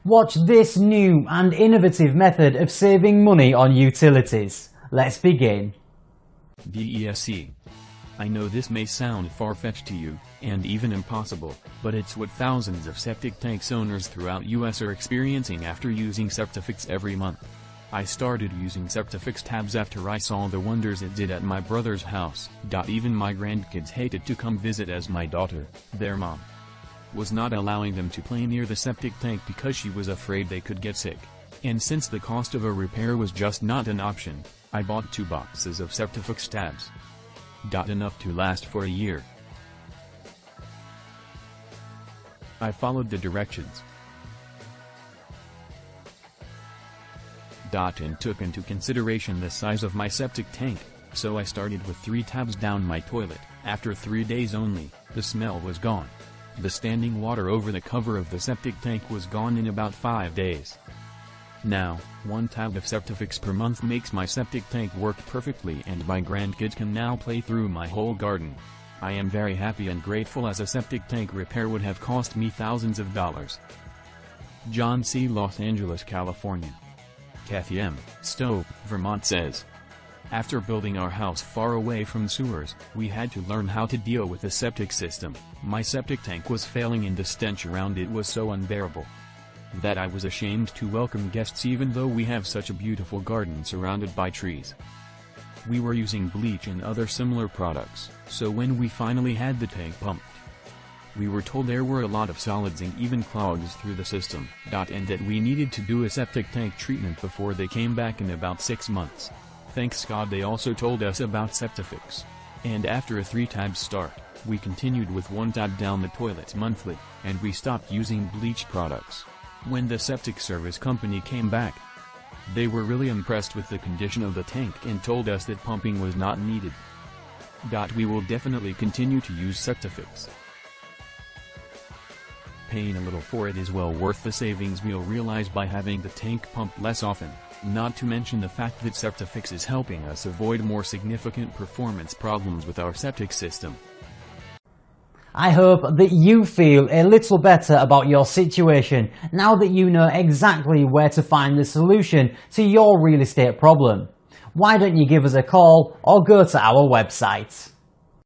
Watch this new and innovative method of saving money on utilities. Let's begin. DESC. I know this may sound far-fetched to you, and even impossible, but it's what thousands of septic tanks owners throughout US are experiencing after using Septifix every month. I started using Septifix tabs after I saw the wonders it did at my brother's house. Even my grandkids hated to come visit as my daughter, their mom, was not allowing them to play near the septic tank because she was afraid they could get sick. And since the cost of a repair was just not an option, I bought 2 boxes of Septifix tabs. Enough to last for a year. I followed the directions. And took into consideration the size of my septic tank, so I started with 3 tabs down my toilet. After 3 days only, the smell was gone. The standing water over the cover of the septic tank was gone in about 5 days. Now, 1 tab of Septifix per month makes my septic tank work perfectly, and my grandkids can now play through my whole garden. I am very happy and grateful, as a septic tank repair would have cost me thousands of dollars. John C., Los Angeles, California. Kathy M., Stowe, Vermont says, after building our house far away from sewers, we had to learn how to deal with the septic system. My septic tank was failing and the stench around it was so unbearable that I was ashamed to welcome guests, even though we have such a beautiful garden surrounded by trees. We were using bleach and other similar products, so when we finally had the tank pumped, we were told there were a lot of solids and even clogs through the system, and that we needed to do a septic tank treatment before they came back in about 6 months. Thanks God they also told us about Septifix. And after a 3-tab start, we continued with 1 tab down the toilet monthly, and we stopped using bleach products. When the septic service company came back, they were really impressed with the condition of the tank and told us that pumping was not needed. We will definitely continue to use Septifix. Paying a little for it is well worth the savings we'll realize by having the tank pumped less often, not to mention the fact that Septifix is helping us avoid more significant performance problems with our septic system. I hope that you feel a little better about your situation now that you know exactly where to find the solution to your real estate problem. Why don't you give us a call or go to our website?